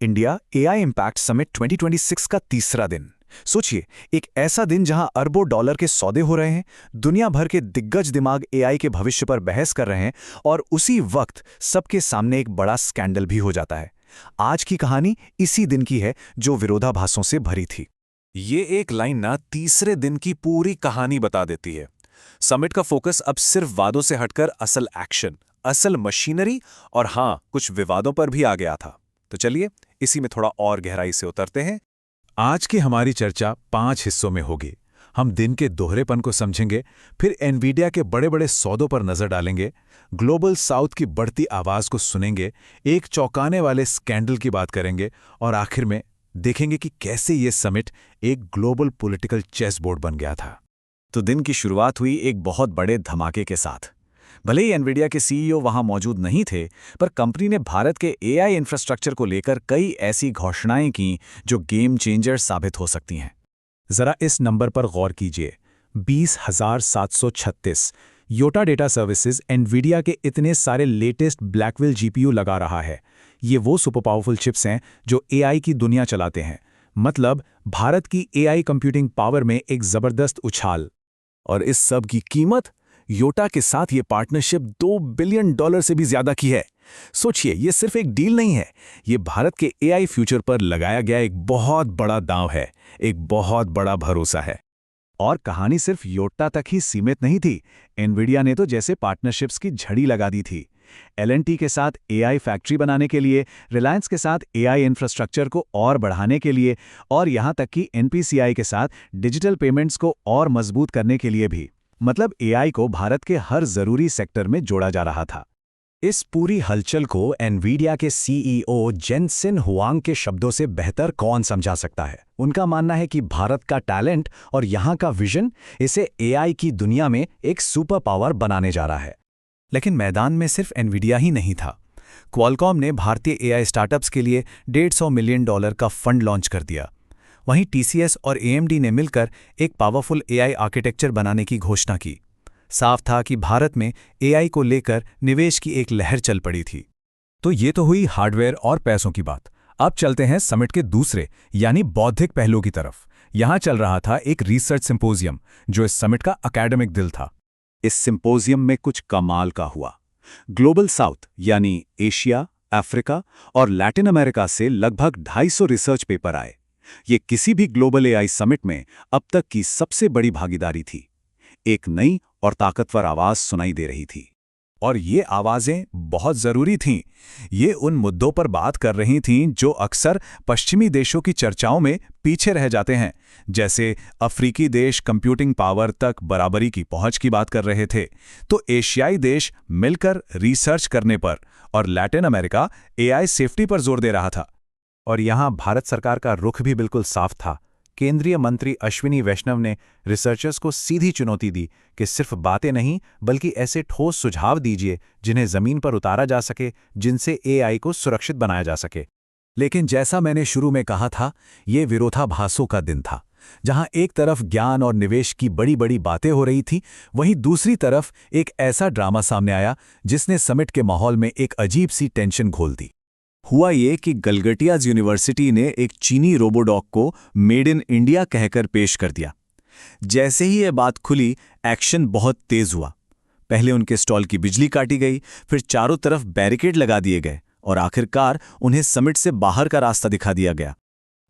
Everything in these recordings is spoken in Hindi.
इंडिया एआई इम्पैक्ट समिट 2026 का तीसरा दिन। सोचिए, एक ऐसा दिन जहां अरबों डॉलर के सौदे हो रहे हैं, दुनिया भर के दिग्गज दिमाग एआई के भविष्य पर बहस कर रहे हैं और उसी वक्त सबके सामने एक बड़ा स्कैंडल भी हो जाता है। आज की कहानी इसी दिन की है जो विरोधाभासों से भरी थी। ये एक लाइन ना तीसरे दिन की पूरी कहानी बता देती है। समिट का फोकस अब सिर्फ वादों से हटकर असल एक्शन, असल मशीनरी और हाँ, कुछ विवादों पर भी आ गया था। तो चलिए इसी में थोड़ा और गहराई से उतरते हैं। आज की हमारी चर्चा 5 हिस्सों में होगी। हम दिन के दोहरेपन को समझेंगे, फिर एनवीडिया के बड़े बड़े सौदों पर नजर डालेंगे, ग्लोबल साउथ की बढ़ती आवाज को सुनेंगे, एक चौंकाने वाले स्कैंडल की बात करेंगे और आखिर में देखेंगे कि कैसे ये समिट एक ग्लोबल पॉलिटिकल चेस बोर्ड बन गया था। तो दिन की शुरुआत हुई एक बहुत बड़े धमाके के साथ। भले ही एनवीडिया के सीईओ वहां मौजूद नहीं थे, पर कंपनी ने भारत के एआई इंफ्रास्ट्रक्चर को लेकर कई ऐसी घोषणाएं की जो गेम चेंजर साबित हो सकती हैं। जरा इस नंबर पर गौर कीजिए, 20,736। योटा डेटा सर्विसेज एनवीडिया के इतने सारे लेटेस्ट ब्लैकविल जीपीयू लगा रहा है। ये वो सुपर पावरफुल चिप्स हैं जो एआई की दुनिया चलाते हैं। मतलब भारत की एआई कंप्यूटिंग पावर में एक जबरदस्त उछाल। और इस सब की कीमत, योटा के साथ ये पार्टनरशिप $2 बिलियन से भी ज्यादा की है। सोचिए, ये सिर्फ एक डील नहीं है, ये भारत के एआई फ्यूचर पर लगाया गया एक बहुत बड़ा दांव है, एक बहुत बड़ा भरोसा है। और कहानी सिर्फ योटा तक ही सीमित नहीं थी। एनवीडिया ने तो जैसे पार्टनरशिप्स की झड़ी लगा दी थी। एलएनटी के साथ एआई फैक्ट्री बनाने के लिए, रिलायंस के साथ एआई इंफ्रास्ट्रक्चर को और बढ़ाने के लिए, और यहां तक कि एनपीसीआई के साथ डिजिटल पेमेंट्स को और मजबूत करने के लिए भी। मतलब एआई को भारत के हर जरूरी सेक्टर में जोड़ा जा रहा था। इस पूरी हलचल को एनवीडिया के सीईओ जेनसेन हुआंग के शब्दों से बेहतर कौन समझा सकता है। उनका मानना है कि भारत का टैलेंट और यहां का विजन इसे एआई की दुनिया में एक सुपर पावर बनाने जा रहा है। लेकिन मैदान में सिर्फ एनवीडिया ही नहीं था। क्वालकॉम ने भारतीय एआई स्टार्टअप्स के लिए $150 मिलियन का फंड लॉन्च कर दिया। वहीं टीसीएस और एएमडी ने मिलकर एक पावरफुल एआई आर्किटेक्चर बनाने की घोषणा की। साफ था कि भारत में एआई को लेकर निवेश की एक लहर चल पड़ी थी। तो ये तो हुई हार्डवेयर और पैसों की बात। अब चलते हैं समिट के दूसरे यानी बौद्धिक पहलू की तरफ। यहां चल रहा था एक रिसर्च सिंपोजियम जो इस समिट का एकेडमिक दिल था। इस सिंपोजियम में कुछ कमाल का हुआ। ग्लोबल साउथ यानी एशिया, अफ्रीका और लैटिन अमेरिका से लगभग 250 रिसर्च पेपर आए। ये किसी भी ग्लोबल एआई समिट में अब तक की सबसे बड़ी भागीदारी थी। एक नई और ताकतवर आवाज सुनाई दे रही थी। और ये आवाजें बहुत जरूरी थीं। ये उन मुद्दों पर बात कर रही थीं जो अक्सर पश्चिमी देशों की चर्चाओं में पीछे रह जाते हैं। जैसे अफ्रीकी देश कंप्यूटिंग पावर तक बराबरी की पहुंच की बात कर रहे थे, तो एशियाई देश मिलकर रिसर्च करने पर, और लैटिन अमेरिका एआई सेफ्टी पर जोर दे रहा था। और यहां भारत सरकार का रुख भी बिल्कुल साफ था। केंद्रीय मंत्री अश्विनी वैष्णव ने रिसर्चर्स को सीधी चुनौती दी कि सिर्फ बातें नहीं बल्कि ऐसे ठोस सुझाव दीजिए जिन्हें जमीन पर उतारा जा सके, जिनसे एआई को सुरक्षित बनाया जा सके। लेकिन जैसा मैंने शुरू में कहा था, ये विरोधाभासों का दिन था। जहां एक तरफ ज्ञान और निवेश की बड़ी बड़ी बातें हो रही थी, वहीं दूसरी तरफ एक ऐसा ड्रामा सामने आया जिसने समिट के माहौल में एक अजीब सी टेंशन घोल दी। हुआ ये कि गलगटियाज यूनिवर्सिटी ने एक चीनी रोबोडॉग को मेड इन इंडिया कहकर पेश कर दिया। जैसे ही ये बात खुली, एक्शन बहुत तेज हुआ। पहले उनके स्टॉल की बिजली काटी गई, फिर चारों तरफ बैरिकेड लगा दिए गए और आखिरकार उन्हें समिट से बाहर का रास्ता दिखा दिया गया।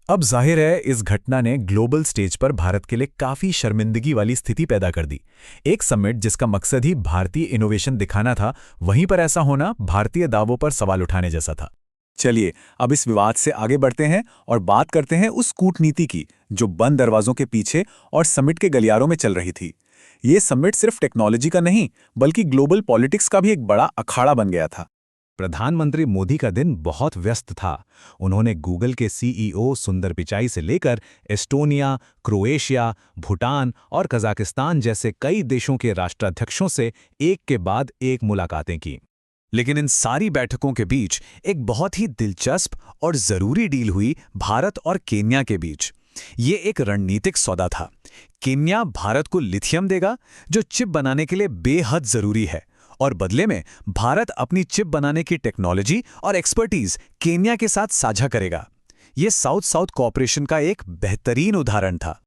अब जाहिर है इस घटना ने ग्लोबल स्टेज पर भारत के लिए काफी शर्मिंदगी वाली स्थिति पैदा कर दी। एक समिट जिसका मकसद ही भारतीय इनोवेशन दिखाना था, वहीं पर ऐसा होना भारतीय दावों पर सवाल उठाने जैसा था। चलिए अब इस विवाद से आगे बढ़ते हैं और बात करते हैं उस कूटनीति की जो बंद दरवाजों के पीछे और समिट के गलियारों में चल रही थी। ये समिट सिर्फ टेक्नोलॉजी का नहीं बल्कि ग्लोबल पॉलिटिक्स का भी एक बड़ा अखाड़ा बन गया था। प्रधानमंत्री मोदी का दिन बहुत व्यस्त था। उन्होंने गूगल के सीईओ सुंदर पिचाई से लेकर एस्टोनिया, क्रोएशिया, भूटान और कजाकिस्तान जैसे कई देशों के राष्ट्राध्यक्षों से एक के बाद एक मुलाकातें की। लेकिन इन सारी बैठकों के बीच एक बहुत ही दिलचस्प और जरूरी डील हुई भारत और केन्या के बीच। ये एक रणनीतिक सौदा था। केन्या भारत को लिथियम देगा जो चिप बनाने के लिए बेहद जरूरी है, और बदले में भारत अपनी चिप बनाने की टेक्नोलॉजी और एक्सपर्टीज केन्या के साथ साझा करेगा। ये साउथ साउथ कोऑपरेशन का एक बेहतरीन उदाहरण था।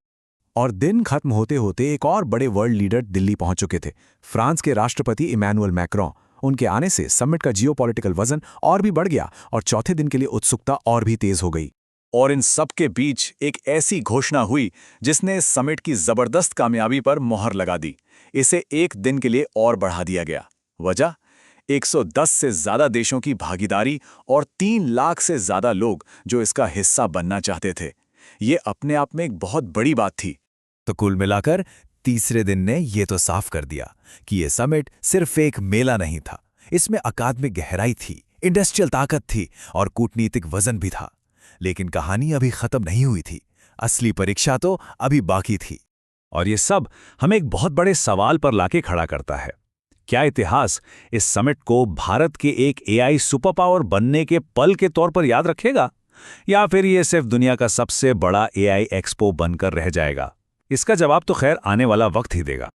और दिन खत्म होते होते एक और बड़े वर्ल्ड लीडर दिल्ली पहुंच चुके थे, फ्रांस के राष्ट्रपति इमैनुअल मैक्रों। उनके आने से समिट का जियोपॉलिटिकल वजन और भी बढ़ गया और चौथे दिन के लिए उत्सुकता और भी तेज हो गई। और इन सब के बीच एक ऐसी घोषणा हुई जिसने इस समिट की जबरदस्त कामयाबी पर मोहर लगा दी। इसे एक दिन के लिए और बढ़ा दिया गया। वजह 110 से ज्यादा देशों की भागीदारी और 3 लाख से ज्यादा लोग जो इसका हिस्सा बनना चाहते थे। ये अपने आप में एक बहुत बड़ी बात थी। तो कुल मिलाकर तीसरे दिन ने यह तो साफ कर दिया कि यह समिट सिर्फ एक मेला नहीं था, इसमें अकादमिक गहराई थी, इंडस्ट्रियल ताकत थी और कूटनीतिक वजन भी था। लेकिन कहानी अभी खत्म नहीं हुई थी, असली परीक्षा तो अभी बाकी थी। और ये सब हमें एक बहुत बड़े सवाल पर लाके खड़ा करता है। क्या इतिहास इस समिट को भारत के एक एआई सुपर पावर बनने के पल के तौर पर याद रखेगा, या फिर ये सिर्फ दुनिया का सबसे बड़ा एआई एक्सपो बनकर रह जाएगा? इसका जवाब तो खैर आने वाला वक्त ही देगा।